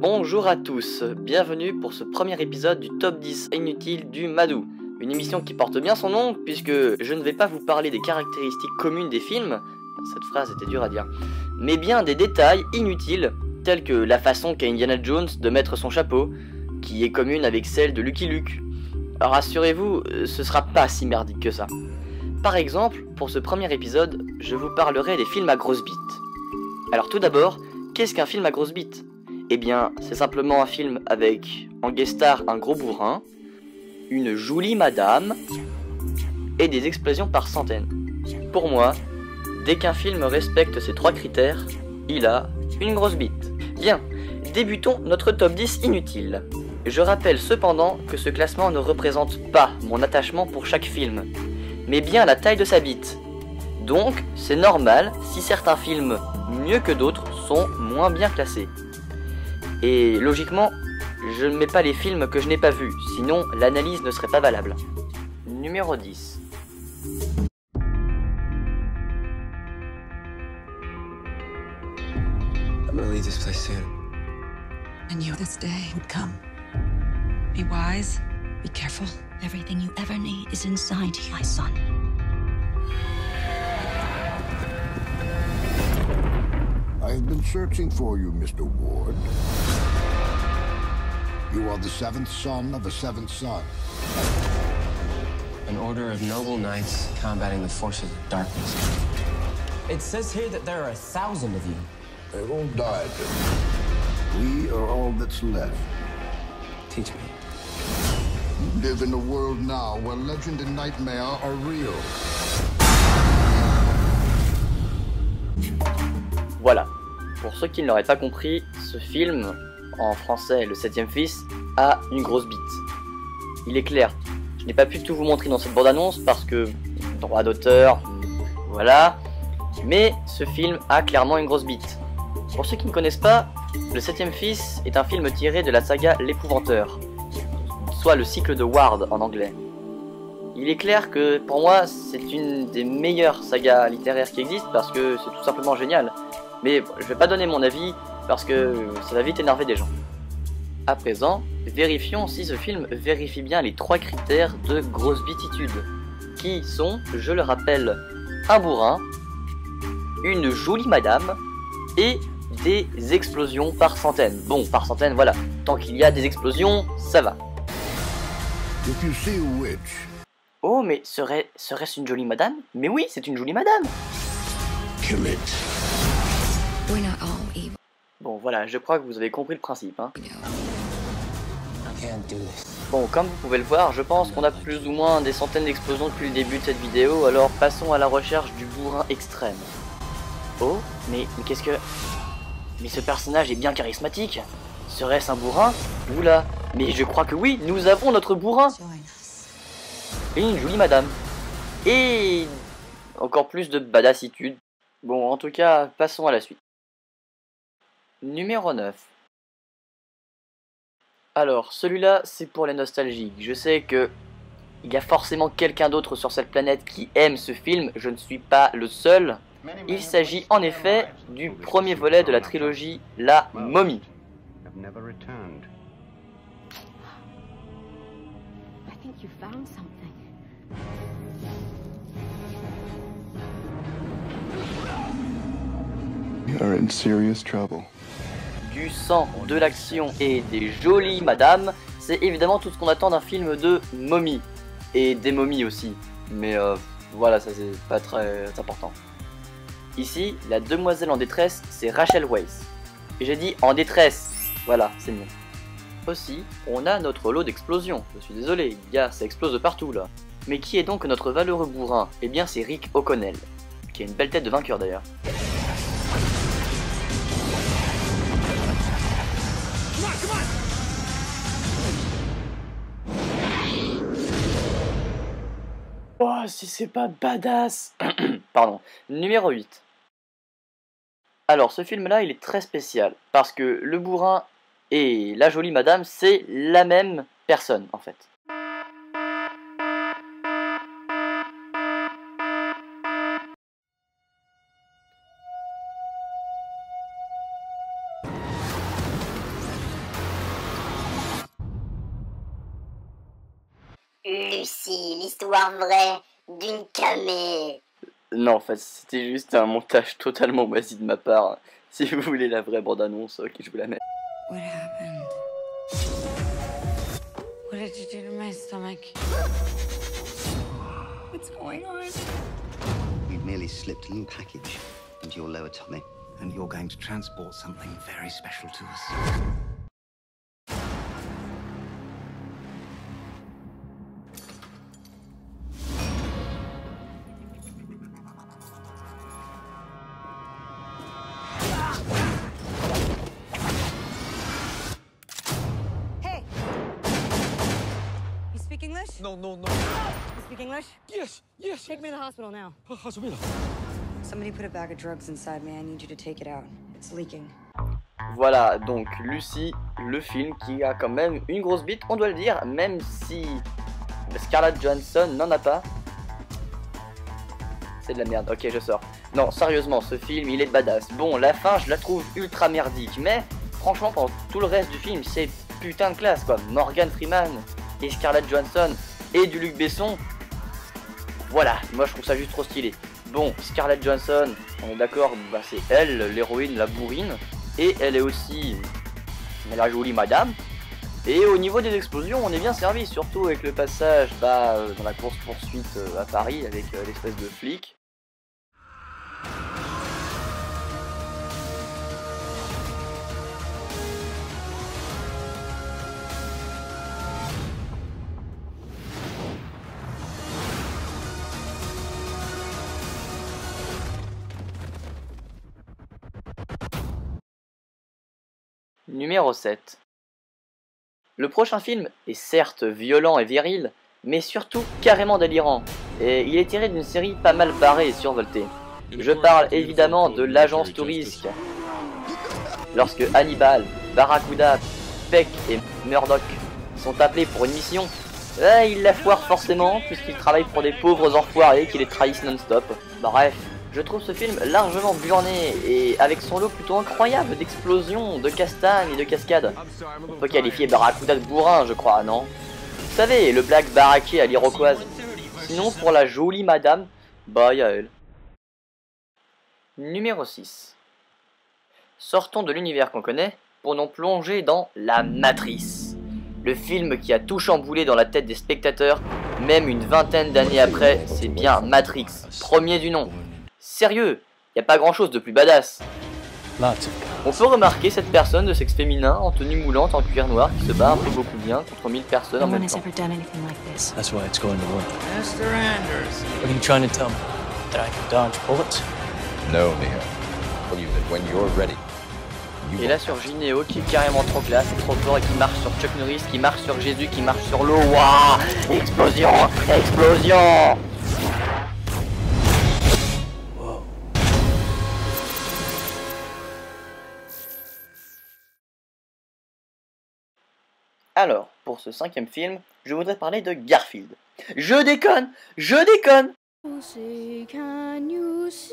Bonjour à tous, bienvenue pour ce premier épisode du top 10 inutile du Madou. Une émission qui porte bien son nom puisque je ne vais pas vous parler des caractéristiques communes des films, cette phrase était dure à dire, mais bien des détails inutiles tels que la façon qu'a Indiana Jones de mettre son chapeau, qui est commune avec celle de Lucky Luke. Alors rassurez-vous, ce sera pas si merdique que ça. Par exemple, pour ce premier épisode, je vous parlerai des films à grosse bite. Alors tout d'abord, qu'est-ce qu'un film à grosse bite ? Eh bien, c'est simplement un film avec en guest star un gros bourrin, une jolie madame et des explosions par centaines. Pour moi, dès qu'un film respecte ces trois critères, il a une grosse bite. Bien, débutons notre top 10 inutile. Je rappelle cependant que ce classement ne représente pas mon attachement pour chaque film, mais bien la taille de sa bite. Donc, c'est normal si certains films, mieux que d'autres, sont moins bien classés. Et logiquement, je ne mets pas les films que je n'ai pas vus, sinon l'analyse ne serait pas valable. Numéro 10. I'm gonna leave this place soon. I knew this day would come. Be wise, be careful. Everything you ever need is inside you, my son. I've been searching for you, Mr. Ward. You are the seventh son of a seventh son. An order of noble knights combating the forces of darkness. It says here that there are 1,000 of you. They've all died. We are all that's left. Teach me. You live in a world now where legend and nightmare are real. Voilà, pour ceux qui ne l'auraient pas compris, ce film, en français Le 7ème fils, a une grosse bite. Il est clair, je n'ai pas pu tout vous montrer dans cette bande-annonce parce que droit d'auteur, voilà, mais ce film a clairement une grosse bite. Pour ceux qui ne connaissent pas, Le 7ème fils est un film tiré de la saga L'Épouvanteur, soit le cycle de Ward en anglais. Il est clair que pour moi c'est une des meilleures sagas littéraires qui existent parce que c'est tout simplement génial. Mais je vais pas donner mon avis parce que ça va vite énerver des gens. À présent, vérifions si ce film vérifie bien les trois critères de grosse bititude, qui sont, je le rappelle, un bourrin, une jolie madame et des explosions par centaines. Bon, par centaines, voilà. Tant qu'il y a des explosions, ça va. If you see a witch, oh, mais serait-ce une jolie madame? Mais oui, c'est une jolie madame. kill it. We're not all evil. Bon, voilà, je crois que vous avez compris le principe, hein. You know. I can't do this. Bon, comme vous pouvez le voir, je pense qu'on a plus ou moins des centaines d'explosions depuis le début de cette vidéo, alors passons à la recherche du bourrin extrême. Oh, mais qu'est-ce que... Mais ce personnage est bien charismatique. Serait-ce un bourrin? Oula, mais je crois que oui, nous avons notre bourrin. Et une jolie madame. Et... encore plus de badassitude. Bon, en tout cas, passons à la suite. Numéro 9. Alors, celui-là, c'est pour les nostalgiques. Je sais que il y a forcément quelqu'un d'autre sur cette planète qui aime ce film, je ne suis pas le seul. Il s'agit en effet du premier volet de la trilogie La Momie. I think you found something. You're in serious trouble. Du sang, de l'action et des jolies madames, c'est évidemment tout ce qu'on attend d'un film de momie. Et des momies aussi. Mais voilà, ça c'est pas très important. Ici, la demoiselle en détresse, c'est Rachel Weisz. Et j'ai dit en détresse, voilà, c'est mieux. Aussi, on a notre lot d'explosions. Je suis désolé, gars, ça explose de partout là. Mais qui est donc notre valeureux bourrin? Eh bien c'est Rick O'Connell, qui a une belle tête de vainqueur d'ailleurs. Oh, si c'est pas badass. Pardon. Numéro 8. Alors, ce film-là, il est très spécial, parce que le bourrin et la jolie madame, c'est la même personne, en fait. Lucie, l'histoire vraie d'une camée. Non, en fait, c'était juste un montage totalement moisi de ma part. Si vous voulez la vraie bande-annonce, ok, je vous la mets. What happened? What did you do to my stomach? What's going on? You've merely slipped a little package into your lower tummy, and you're going to transport something very special to us. Hey! You speak English? No. You speak English? Yes. Take me to the hospital now. Somebody put a bag of drugs inside me. I need you to take it out. It's leaking. Voilà, donc Lucie, le film qui a quand même une grosse bite, on doit le dire, même si Scarlett Johansson n'en a pas. C'est de la merde, ok je sors. Non, sérieusement, ce film il est badass. Bon, la fin je la trouve ultra merdique, mais franchement pendant tout le reste du film c'est putain de classe quoi. Morgan Freeman et Scarlett Johansson et du Luc Besson. Voilà, moi je trouve ça juste trop stylé. Bon, Scarlett Johansson, on est d'accord, bah, c'est elle, l'héroïne, la bourrine. Et elle est aussi la jolie madame. Et au niveau des explosions, on est bien servi, surtout avec le passage dans la course-poursuite à Paris avec l'espèce de flic. Numéro 7. Le prochain film est certes violent et viril, mais surtout carrément délirant, et il est tiré d'une série pas mal barrée et survoltée. Je parle évidemment de l'agence touriste. Lorsque Hannibal, Barracuda, Peck et Murdoch sont appelés pour une mission, ils la foirent forcément puisqu'ils travaillent pour des pauvres enfoirés qui les trahissent non-stop. Bref. Je trouve ce film largement burné et avec son lot plutôt incroyable d'explosions, de castagnes et de cascades. On peut qualifier Barracuda de bourrin, je crois, non? Vous savez, le black baraqué à l'iroquoise. Sinon, pour la jolie madame, bah y'a elle. Numéro 6. Sortons de l'univers qu'on connaît pour nous plonger dans La Matrice. Le film qui a tout chamboulé dans la tête des spectateurs, même une vingtaine d'années après, c'est bien Matrix, premier du nom. Sérieux, y a pas grand chose de plus badass. On peut remarquer cette personne de sexe féminin en tenue moulante en cuir noir qui se bat un peu beaucoup bien contre 1000 personnes en même temps. That's why it's going to work. Mr. Anders, what are you trying to tell me? That I can dodge bullets? No, Neo. Believe that when you're ready. Et là sur Gineo qui est carrément trop classe, trop fort et qui marche sur Chuck Norris, qui marche sur Jésus, qui marche sur l'eau. Waouh! Explosion! Explosion! Alors, pour ce 5e film, je voudrais parler de Garfield. Je déconne! Je déconne! Can you see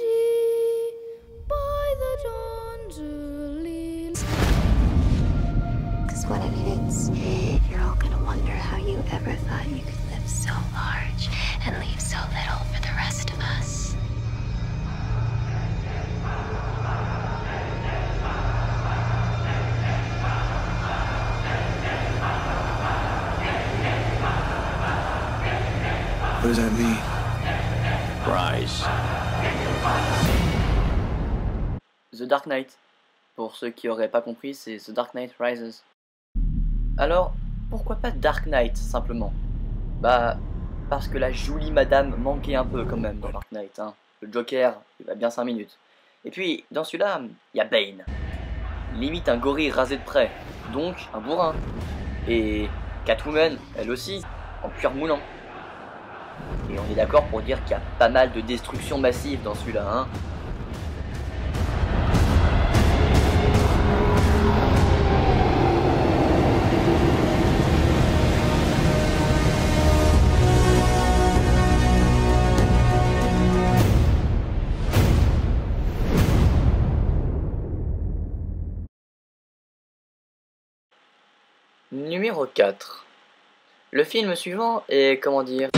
by the dawn's early... 'Cause when it hits, you're all gonna wonder how you ever thought you could live so large and leave so little for the rest of us. What does that mean? Rise. The Dark Knight. Pour ceux qui auraient pas compris, c'est The Dark Knight Rises. Alors, pourquoi pas Dark Knight, simplement? Bah, parce que la jolie madame manquait un peu quand même dans Dark Knight, hein. Le Joker, il va bien 5 minutes. Et puis, dans celui-là, il y a Bane. Limite un gorille rasé de près. donc un bourrin. Et Catwoman, elle aussi, en cuir moulant. Et on est d'accord pour dire qu'il y a pas mal de destruction massive dans celui-là, hein. Numéro 4. Le film suivant est, comment dire,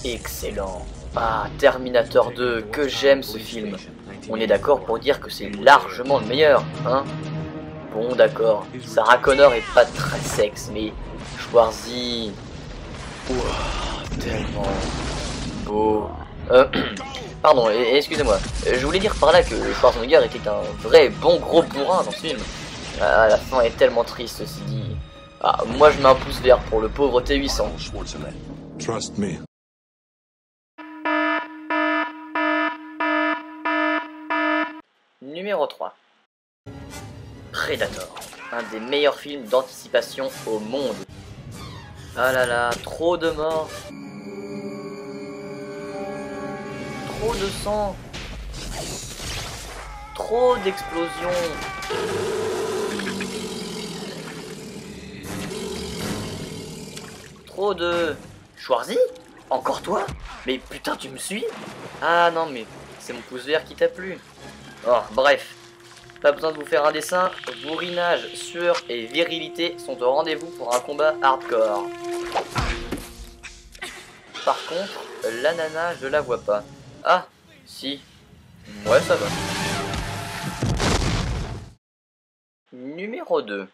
excellent. Ah, Terminator 2, que j'aime ce film. On est d'accord pour dire que c'est largement le meilleur, hein. Bon, d'accord, Sarah Connor est pas très sexe, mais Schwarzy... Ouah, tellement beau. Pardon, excusez-moi. Je voulais dire par là que Schwarzenegger était un vrai bon gros bourrin dans ce film. Ah, la fin est tellement triste, ceci dit. Ah, moi je mets un pouce vert pour le pauvre T800. Trust me. Numéro 3. Predator. Un des meilleurs films d'anticipation au monde. Ah là là, trop de morts. Trop de sang. Trop d'explosions. Trop de... Schwarzy? Encore toi? Mais putain, tu me suis? Ah non, mais c'est mon pouce vert qui t'a plu. Oh, bref. Pas besoin de vous faire un dessin. Bourrinage, sueur et virilité sont au rendez-vous pour un combat hardcore. Par contre, la nana, je la vois pas. Ah, si. Ouais, ça va. Numéro 2.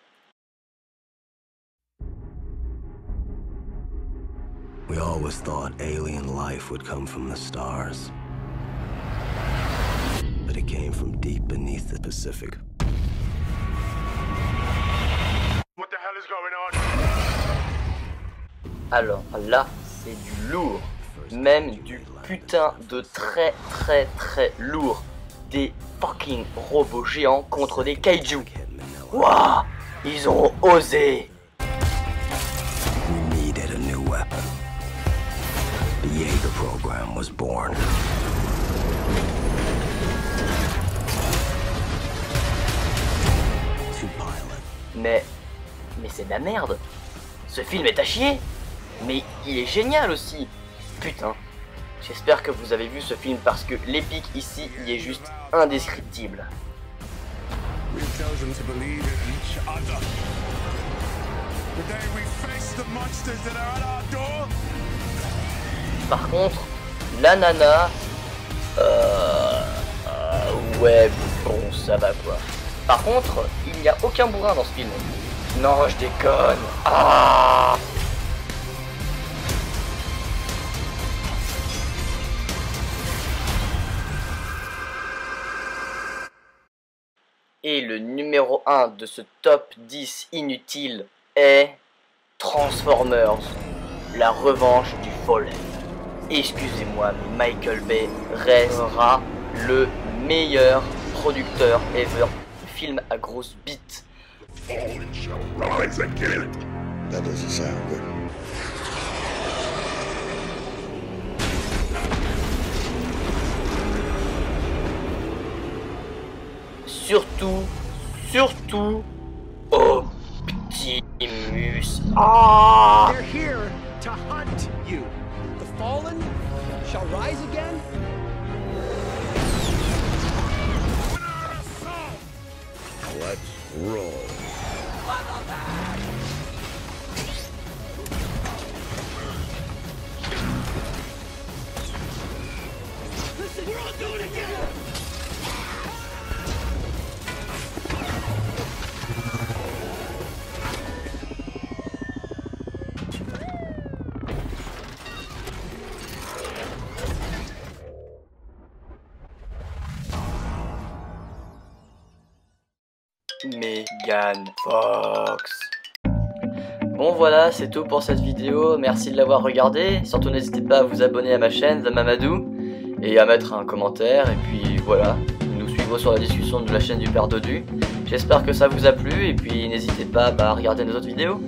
We always thought alien life would come from the stars. But it came from deep beneath the Pacific. What the hell is going on? Alors là, c'est du lourd. Même du putain de très lourd. Des fucking robots géants contre des kaiju. Waouh, ils ont osé. We needed a new weapon. The Jaeger program was born. Mais c'est de la merde. Ce film est à chier. Mais il est génial aussi. Putain. J'espère que vous avez vu ce film parce que l'épique ici, il est juste indescriptible. Par contre, la nana... ouais, bon, ça va quoi. Par contre, il n'y a aucun bourrin dans ce film. Non, je déconne. Ah! Et le numéro 1 de ce top 10 inutile est Transformers, la revanche du Fallen. Excusez-moi, mais Michael Bay restera le meilleur producteur ever de film à grosse bite. That doesn't sound good. Surtout, Optimus. Ah! They're here to hunt you. The fallen shall rise again. Let's roll. Listen, we're all doing it again. Megan Fox. Bon voilà, c'est tout pour cette vidéo, merci de l'avoir regardé. Surtout n'hésitez pas à vous abonner à ma chaîne, The Mamadou, et à mettre un commentaire, et puis voilà, nous suivre sur la discussion de la chaîne du Père Dodu. J'espère que ça vous a plu et puis n'hésitez pas à regarder nos autres vidéos.